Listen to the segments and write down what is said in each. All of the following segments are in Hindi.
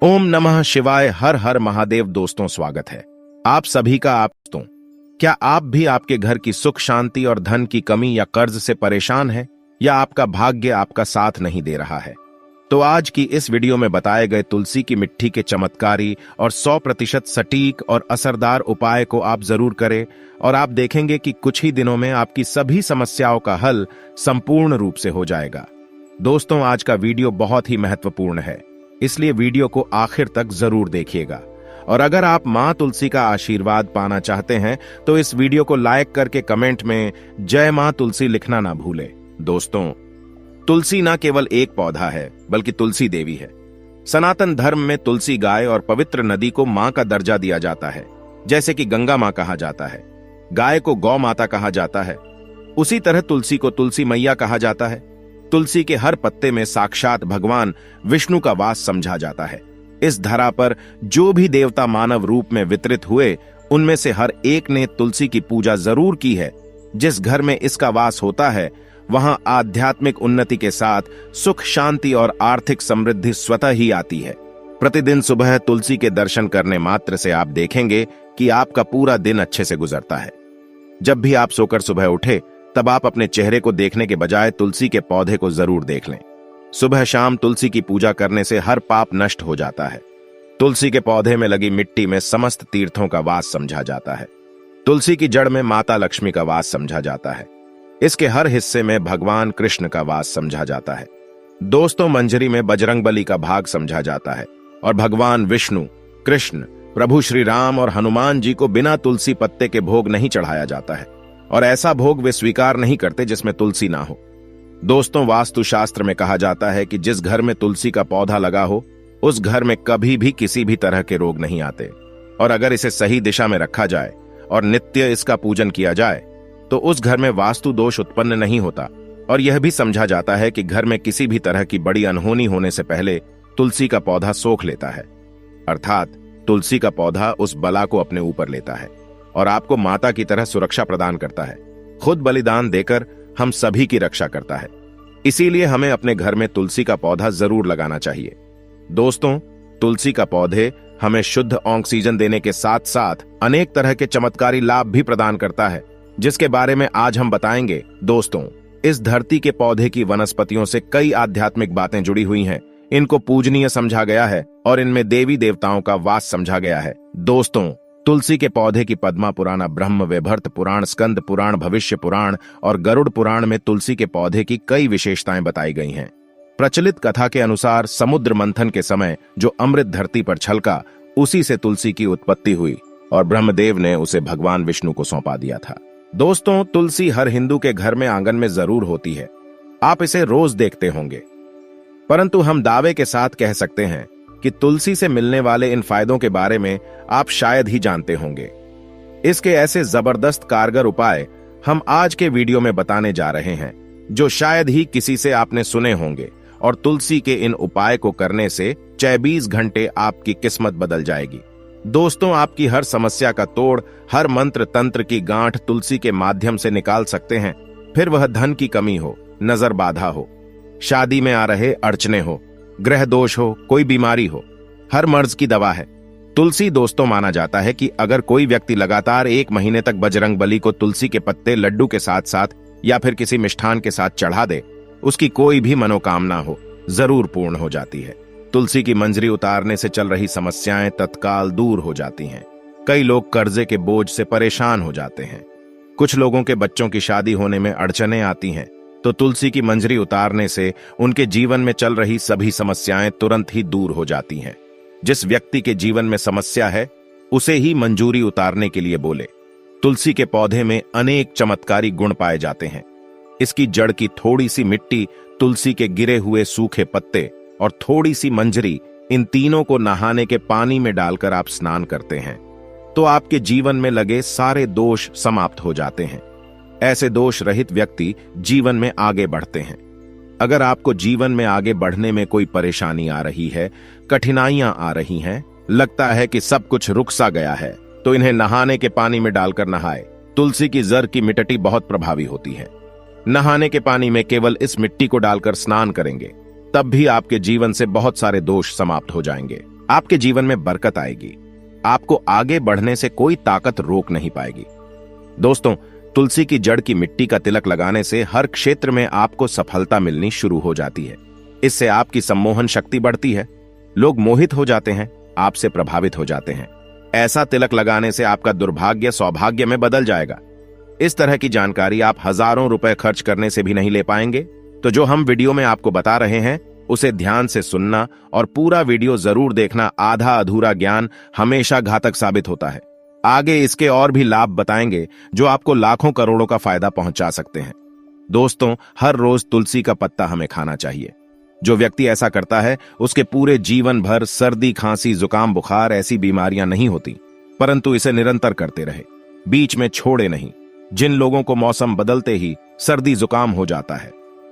ओम नमः शिवाय। हर हर महादेव। दोस्तों, स्वागत है आप सभी का। आप दोस्तों, क्या आप भी आपके घर की सुख शांति और धन की कमी या कर्ज से परेशान हैं, या आपका भाग्य आपका साथ नहीं दे रहा है? तो आज की इस वीडियो में बताए गए तुलसी की मिट्टी के चमत्कारी और 100% सटीक और असरदार उपाय को आप जरूर करें, और आप देखेंगे कि कुछ ही दिनों में आपकी सभी समस्याओं का हल संपूर्ण रूप से हो जाएगा। दोस्तों, आज का वीडियो बहुत ही महत्वपूर्ण है, इसलिए वीडियो को आखिर तक जरूर देखिएगा। और अगर आप मां तुलसी का आशीर्वाद पाना चाहते हैं तो इस वीडियो को लाइक करके कमेंट में जय मां तुलसी लिखना ना भूलें। दोस्तों, तुलसी न केवल एक पौधा है, बल्कि तुलसी देवी है। सनातन धर्म में तुलसी गाय और पवित्र नदी को मां का दर्जा दिया जाता है। जैसे कि गंगा मां कहा जाता है, गाय को गौ माता कहा जाता है, उसी तरह तुलसी को तुलसी मैया कहा जाता है। तुलसी के हर पत्ते में साक्षात भगवान विष्णु का वास समझा जाता है। इस धरा पर जो भी देवता मानव रूप में वितरित हुए, उनमें से हर एक ने तुलसी की पूजा जरूर की है। जिस घर में इसका वास होता है, वहां आध्यात्मिक उन्नति के साथ सुख शांति और आर्थिक समृद्धि स्वतः ही आती है। प्रतिदिन सुबह तुलसी के दर्शन करने मात्र से आप देखेंगे कि आपका पूरा दिन अच्छे से गुजरता है। जब भी आप सोकर सुबह उठे, तब आप अपने चेहरे को देखने के बजाय तुलसी के पौधे को जरूर देख लें। सुबह शाम तुलसी की पूजा करने से हर पाप नष्ट हो जाता है। तुलसी के पौधे में लगी मिट्टी में समस्त तीर्थों का वास समझा जाता है। तुलसी की जड़ में माता लक्ष्मी का वास समझा जाता है। इसके हर हिस्से में भगवान कृष्ण का वास समझा जाता है। दोस्तों, मंजरी में बजरंगबली का भाग समझा जाता है, और भगवान विष्णु, कृष्ण, प्रभु श्री राम और हनुमान जी को बिना तुलसी पत्ते के भोग नहीं चढ़ाया जाता है, और ऐसा भोग वे स्वीकार नहीं करते जिसमें तुलसी ना हो। दोस्तों, वास्तुशास्त्र में कहा जाता है कि जिस घर में तुलसी का पौधा लगा हो, उस घर में कभी भी किसी भी तरह के रोग नहीं आते। और अगर इसे सही दिशा में रखा जाए और नित्य इसका पूजन किया जाए, तो उस घर में वास्तु दोष उत्पन्न नहीं होता। और यह भी समझा जाता है कि घर में किसी भी तरह की बड़ी अनहोनी होने से पहले तुलसी का पौधा सोख लेता है, अर्थात तुलसी का पौधा उस बला को अपने ऊपर लेता है और आपको माता की तरह सुरक्षा प्रदान करता है। खुद बलिदान देकर हम सभी की रक्षा करता है। इसीलिए हमें अपने घर में तुलसी का पौधा जरूर लगाना चाहिए। दोस्तों, तुलसी का पौधे हमें शुद्ध ऑक्सीजन देने के साथ साथ अनेक तरह के चमत्कारी लाभ भी प्रदान करता है, जिसके बारे में आज हम बताएंगे। दोस्तों, इस धरती के पौधे की वनस्पतियों से कई आध्यात्मिक बातें जुड़ी हुई हैं। इनको पूजनीय समझा गया है और इनमें देवी देवताओं का वास समझा गया है। दोस्तों, तुलसी के पौधे की पद्मा पुराण, ब्रह्म वैवर्त पुराण, स्कंद पुराण, भविष्य पुराण और गरुड़ पुराण में तुलसी के पौधे की कई विशेषताएं बताई गई हैं। प्रचलित कथा के अनुसार समुद्र मंथन के समय जो अमृत धरती पर छलका, उसी से तुलसी की उत्पत्ति हुई और ब्रह्मदेव ने उसे भगवान विष्णु को सौंपा दिया था। दोस्तों, तुलसी हर हिंदू के घर में आंगन में जरूर होती है। आप इसे रोज देखते होंगे, परंतु हम दावे के साथ कह सकते हैं कि तुलसी से मिलने वाले इन फायदों के बारे में आप शायद ही जानते होंगे। इसके ऐसे जबरदस्त कारगर उपाय हम आज के वीडियो में बताने जा रहे हैं, जो शायद ही किसी से आपने सुने होंगे। और तुलसी के इन उपाय को करने से 24 घंटे आपकी किस्मत बदल जाएगी। दोस्तों, आपकी हर समस्या का तोड़, हर मंत्र तंत्र की गांठ तुलसी के माध्यम से निकाल सकते हैं। फिर वह धन की कमी हो, नजर बाधा हो, शादी में आ रहे अड़चने हो, ग्रह दोष हो, कोई बीमारी हो, हर मर्ज की दवा है तुलसी। दोस्तों, माना जाता है कि अगर कोई व्यक्ति लगातार 1 महीने तक बजरंगबली को तुलसी के पत्ते लड्डू के साथ साथ या फिर किसी मिष्ठान के साथ चढ़ा दे, उसकी कोई भी मनोकामना हो जरूर पूर्ण हो जाती है। तुलसी की मंजरी उतारने से चल रही समस्याएं तत्काल दूर हो जाती हैं। कई लोग कर्जे के बोझ से परेशान हो जाते हैं। कुछ लोगों के बच्चों की शादी होने में अड़चने आती हैं, तो तुलसी की मंजरी उतारने से उनके जीवन में चल रही सभी समस्याएं तुरंत ही दूर हो जाती हैं। जिस व्यक्ति के जीवन में समस्या है, उसे ही मंजूरी उतारने के लिए बोले। तुलसी के पौधे में अनेक चमत्कारी गुण पाए जाते हैं। इसकी जड़ की थोड़ी सी मिट्टी, तुलसी के गिरे हुए सूखे पत्ते और थोड़ी सी मंजरी, इन तीनों को नहाने के पानी में डालकर आप स्नान करते हैं, तो आपके जीवन में लगे सारे दोष समाप्त हो जाते हैं। ऐसे दोष रहित व्यक्ति जीवन में आगे बढ़ते हैं। अगर आपको जीवन में आगे बढ़ने में कोई परेशानी आ रही है, कठिनाइयां आ रही हैं, लगता है कि सब कुछ रुक सा गया है, तो इन्हें नहाने के पानी में डालकर नहाए। तुलसी की जड़ की मिट्टी बहुत प्रभावी होती है। नहाने के पानी में केवल इस मिट्टी को डालकर स्नान करेंगे, तब भी आपके जीवन से बहुत सारे दोष समाप्त हो जाएंगे। आपके जीवन में बरकत आएगी। आपको आगे बढ़ने से कोई ताकत रोक नहीं पाएगी। दोस्तों, तुलसी की जड़ की मिट्टी का तिलक लगाने से हर क्षेत्र में आपको सफलता मिलनी शुरू हो जाती है। इससे आपकी सम्मोहन शक्ति बढ़ती है। लोग मोहित हो जाते हैं, आपसे प्रभावित हो जाते हैं। ऐसा तिलक लगाने से आपका दुर्भाग्य सौभाग्य में बदल जाएगा। इस तरह की जानकारी आप हजारों रुपए खर्च करने से भी नहीं ले पाएंगे। तो जो हम वीडियो में आपको बता रहे हैं उसे ध्यान से सुनना और पूरा वीडियो जरूर देखना। आधा अधूरा ज्ञान हमेशा घातक साबित होता है। आगे इसके और भी लाभ बताएंगे जो आपको लाखों करोड़ों का फायदा पहुंचा सकते हैं। दोस्तों, हर रोज तुलसी का पत्ता हमें खाना चाहिए। जो व्यक्ति ऐसा करता है उसके पूरे जीवन भर सर्दी, खांसी, जुकाम, बुखार ऐसी बीमारियां नहीं होती, परंतु इसे निरंतर करते रहे, बीच में छोड़े नहीं। जिन लोगों को मौसम बदलते ही सर्दी जुकाम हो जाता है,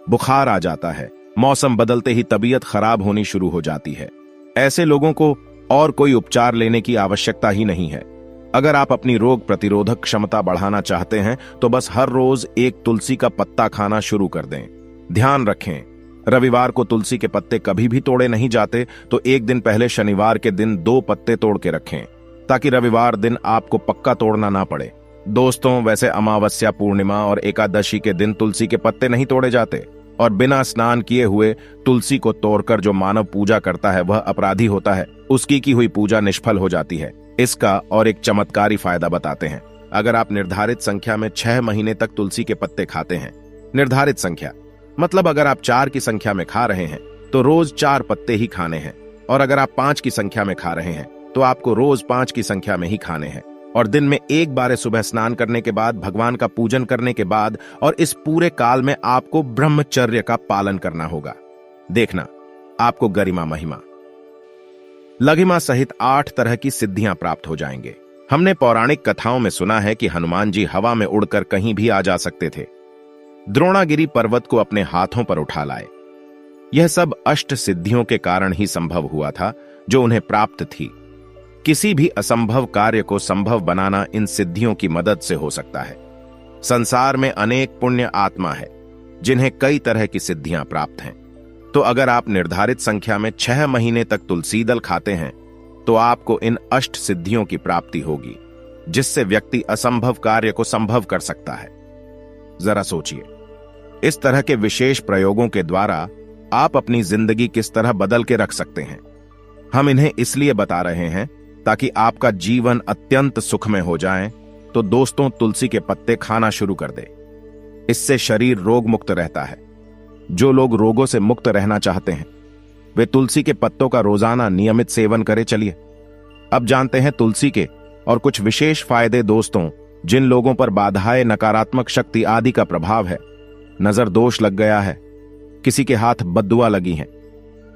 बुखार आ जाता है, मौसम बदलते ही तबीयत खराब होनी शुरू हो जाती है, ऐसे लोगों को और कोई उपचार लेने की आवश्यकता ही नहीं है। अगर आप अपनी रोग प्रतिरोधक क्षमता बढ़ाना चाहते हैं तो बस हर रोज एक तुलसी का पत्ता खाना शुरू कर दें। ध्यान रखें, रविवार को तुलसी के पत्ते कभी भी तोड़े नहीं जाते, तो एक दिन पहले शनिवार के दिन 2 पत्ते तोड़ के रखें ताकि रविवार दिन आपको पक्का तोड़ना ना पड़े। दोस्तों, वैसे अमावस्या, पूर्णिमा और एकादशी के दिन तुलसी के पत्ते नहीं तोड़े जाते और बिना स्नान किए हुए तुलसी को तोड़कर जो मानव पूजा करता है वह अपराधी होता है। उसकी की हुई पूजा निष्फल हो जाती है। इसका और एक चमत्कारी फायदा बताते हैं। अगर आप निर्धारित संख्या में 6 महीने तक तुलसी के पत्ते खाते हैं, निर्धारित संख्या मतलब अगर आप 4 की संख्या में खा रहे हैं तो रोज 4 पत्ते ही खाने हैं, और अगर आप 5 की संख्या में खा रहे हैं तो आपको रोज 5 की संख्या में ही खाने हैं, और दिन में एक बार सुबह स्नान करने के बाद, भगवान का पूजन करने के बाद, और इस पूरे काल में आपको ब्रह्मचर्य का पालन करना होगा। देखना, आपको गरिमा, महिमा, लघिमा सहित 8 तरह की सिद्धियां प्राप्त हो जाएंगे। हमने पौराणिक कथाओं में सुना है कि हनुमान जी हवा में उड़कर कहीं भी आ जा सकते थे, द्रोणागिरी पर्वत को अपने हाथों पर उठा लाए। यह सब अष्ट सिद्धियों के कारण ही संभव हुआ था जो उन्हें प्राप्त थी। किसी भी असंभव कार्य को संभव बनाना इन सिद्धियों की मदद से हो सकता है। संसार में अनेक पुण्य आत्मा है जिन्हें कई तरह की सिद्धियां प्राप्त हैं। तो अगर आप निर्धारित संख्या में 6 महीने तक तुलसी दल खाते हैं तो आपको इन अष्ट सिद्धियों की प्राप्ति होगी, जिससे व्यक्ति असंभव कार्य को संभव कर सकता है। जरा सोचिए, इस तरह के विशेष प्रयोगों के द्वारा आप अपनी जिंदगी किस तरह बदल के रख सकते हैं। हम इन्हें इसलिए बता रहे हैं ताकि आपका जीवन अत्यंत सुखमय हो जाए। तो दोस्तों, तुलसी के पत्ते खाना शुरू कर दे। इससे शरीर रोग मुक्त रहता है। जो लोग रोगों से मुक्त रहना चाहते हैं वे तुलसी के पत्तों का रोजाना नियमित सेवन करें। चलिए अब जानते हैं तुलसी के और कुछ विशेष फायदे। दोस्तों, जिन लोगों पर बाधाएं, नकारात्मक शक्ति आदि का प्रभाव है, नजर दोष लग गया है, किसी के हाथ बद्दुआ लगी हैं,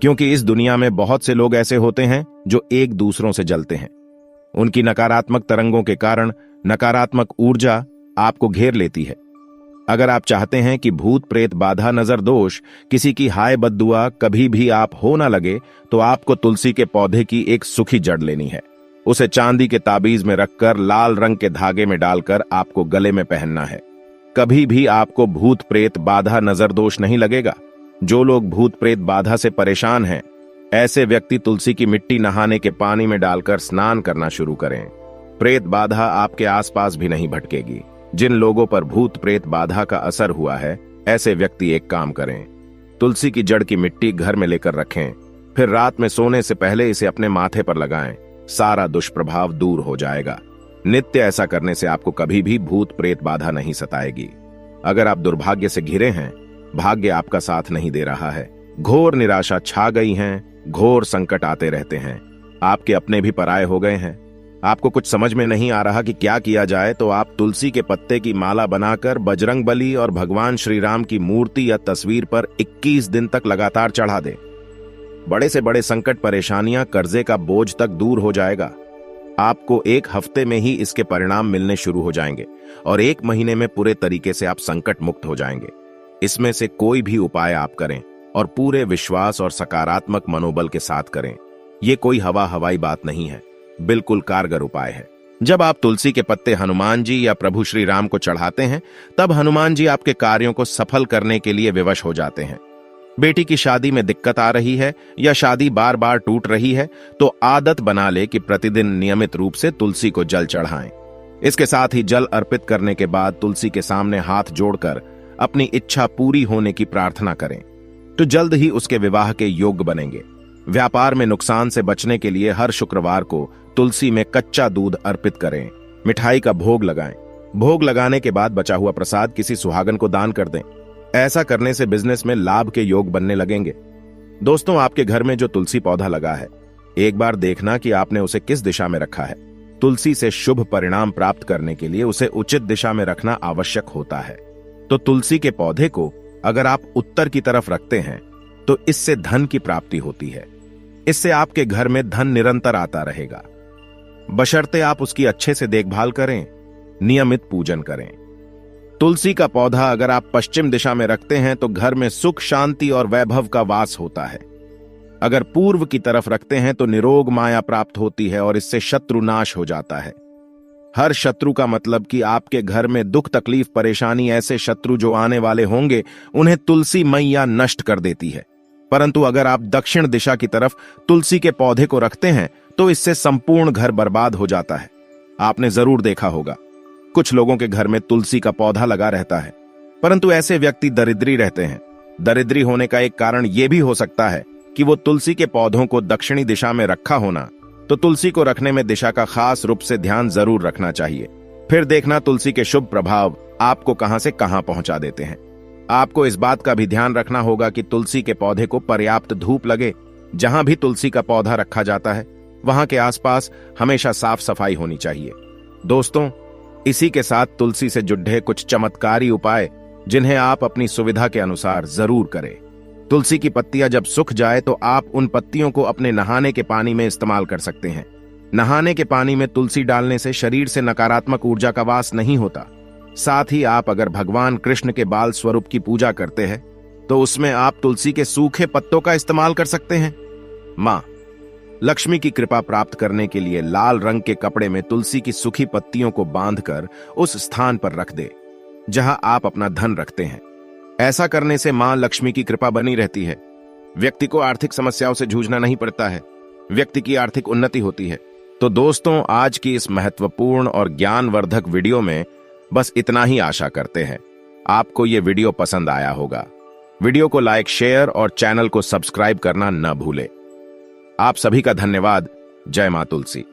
क्योंकि इस दुनिया में बहुत से लोग ऐसे होते हैं जो एक दूसरों से जलते हैं। उनकी नकारात्मक तरंगों के कारण नकारात्मक ऊर्जा आपको घेर लेती है। अगर आप चाहते हैं कि भूत प्रेत, बाधा, नजर दोष, किसी की हाय बद्दुआ कभी भी आप हो ना लगे, तो आपको तुलसी के पौधे की एक सूखी जड़ लेनी है। उसे चांदी के ताबीज में रखकर लाल रंग के धागे में डालकर आपको गले में पहनना है। कभी भी आपको भूत प्रेत, बाधा, नजर दोष नहीं लगेगा। जो लोग भूत प्रेत बाधा से परेशान हैं, ऐसे व्यक्ति तुलसी की मिट्टी नहाने के पानी में डालकर स्नान करना शुरू करें। प्रेत बाधा आपके आसपास भी नहीं भटकेगी। जिन लोगों पर भूत प्रेत बाधा का असर हुआ है, ऐसे व्यक्ति एक काम करें, तुलसी की जड़ की मिट्टी घर में लेकर रखें, फिर रात में सोने से पहले इसे अपने माथे पर लगाएं। सारा दुष्प्रभाव दूर हो जाएगा। नित्य ऐसा करने से आपको कभी भी भूत प्रेत बाधा नहीं सताएगी। अगर आप दुर्भाग्य से घिरे हैं, भाग्य आपका साथ नहीं दे रहा है, घोर निराशा छा गई है, घोर संकट आते रहते हैं, आपके अपने भी पराये हो गए हैं, आपको कुछ समझ में नहीं आ रहा कि क्या किया जाए, तो आप तुलसी के पत्ते की माला बनाकर बजरंगबली और भगवान श्री राम की मूर्ति या तस्वीर पर 21 दिन तक लगातार चढ़ा दें। बड़े से बड़े संकट, परेशानियां, कर्जे का बोझ तक दूर हो जाएगा। आपको 1 हफ्ते में ही इसके परिणाम मिलने शुरू हो जाएंगे और 1 महीने में पूरे तरीके से आप संकट मुक्त हो जाएंगे। इसमें से कोई भी उपाय आप करें और पूरे विश्वास और सकारात्मक मनोबल के साथ करें। ये कोई हवाई बात नहीं है, बिल्कुल कारगर उपाय है। जब आप तुलसी के पत्ते हनुमान जी या प्रभु श्री राम को चढ़ाते हैं, तब हनुमान जी आपके कार्यों को सफल करने के लिए विवश हो जाते हैं। बेटी की शादी में दिक्कत आ रही है या शादी बार बार टूट रही है तो आदत बना ले कि प्रतिदिन नियमित रूप से तुलसी को जल चढ़ाएं। इसके साथ ही जल अर्पित करने के बाद तुलसी के सामने हाथ जोड़कर अपनी इच्छा पूरी होने की प्रार्थना करें तो जल्द ही उसके विवाह के योग्य बनेंगे। व्यापार में नुकसान से बचने के लिए हर शुक्रवार को तुलसी में कच्चा दूध अर्पित करें, मिठाई का भोग लगाएं। भोग लगाने के बाद बचा हुआ प्रसाद किसी सुहागन को दान कर दें। ऐसा करने से बिजनेस में लाभ के योग बनने लगेंगे। दोस्तों, आपके घर में जो तुलसी पौधा लगा है, एक बार देखना कि आपने उसे किस दिशा में रखा है। तुलसी से शुभ परिणाम प्राप्त करने के लिए उसे उचित दिशा में रखना आवश्यक होता है। तो तुलसी के पौधे को अगर आप उत्तर की तरफ रखते हैं तो इससे धन की प्राप्ति होती है। इससे आपके घर में धन निरंतर आता रहेगा, बशर्ते आप उसकी अच्छे से देखभाल करें, नियमित पूजन करें। तुलसी का पौधा अगर आप पश्चिम दिशा में रखते हैं तो घर में सुख, शांति और वैभव का वास होता है। अगर पूर्व की तरफ रखते हैं तो निरोग माया प्राप्त होती है और इससे शत्रु नाश हो जाता है। हर शत्रु का मतलब कि आपके घर में दुख, तकलीफ, परेशानी, ऐसे शत्रु जो आने वाले होंगे उन्हें तुलसी मैया नष्ट कर देती है। परंतु अगर आप दक्षिण दिशा की तरफ तुलसी के पौधे को रखते हैं तो इससे संपूर्ण घर बर्बाद हो जाता है। आपने जरूर देखा होगा, कुछ लोगों के घर में तुलसी का पौधा लगा रहता है, परंतु ऐसे व्यक्ति दरिद्री रहते हैं। दरिद्री होने का एक कारण यह भी हो सकता है कि वो तुलसी के पौधों को दक्षिणी दिशा में रखा होना। तो तुलसी को रखने में दिशा का खास रूप से ध्यान जरूर रखना चाहिए। फिर देखना तुलसी के शुभ प्रभाव आपको कहां से कहां पहुंचा देते हैं। आपको इस बात का भी ध्यान रखना होगा कि तुलसी के पौधे को पर्याप्त धूप लगे। जहां भी तुलसी का पौधा रखा जाता है वहां के आसपास हमेशा साफ सफाई होनी चाहिए। दोस्तों, इसी के साथ तुलसी से जुड़े कुछ चमत्कारी उपाय जिन्हें आप अपनी सुविधा के अनुसार जरूर करें। तुलसी की पत्तियां जब सूख जाए तो आप उन पत्तियों को अपने नहाने के पानी में इस्तेमाल कर सकते हैं। नहाने के पानी में तुलसी डालने से शरीर से नकारात्मक ऊर्जा का वास नहीं होता। साथ ही आप अगर भगवान कृष्ण के बाल स्वरूप की पूजा करते हैं तो उसमें आप तुलसी के सूखे पत्तों का इस्तेमाल कर सकते हैं। मां लक्ष्मी की कृपा प्राप्त करने के लिए लाल रंग के कपड़े में तुलसी की सूखी पत्तियों को बांधकर उस स्थान पर रख दे जहां आप अपना धन रखते हैं। ऐसा करने से मां लक्ष्मी की कृपा बनी रहती है। व्यक्ति को आर्थिक समस्याओं से जूझना नहीं पड़ता है, व्यक्ति की आर्थिक उन्नति होती है। तो दोस्तों, आज की इस महत्वपूर्ण और ज्ञानवर्धक वीडियो में बस इतना ही आशा करते हैं आपको ये वीडियो पसंद आया होगा। वीडियो को लाइक, शेयर और चैनल को सब्सक्राइब करना न भूले। आप सभी का धन्यवाद। जय मां तुलसी।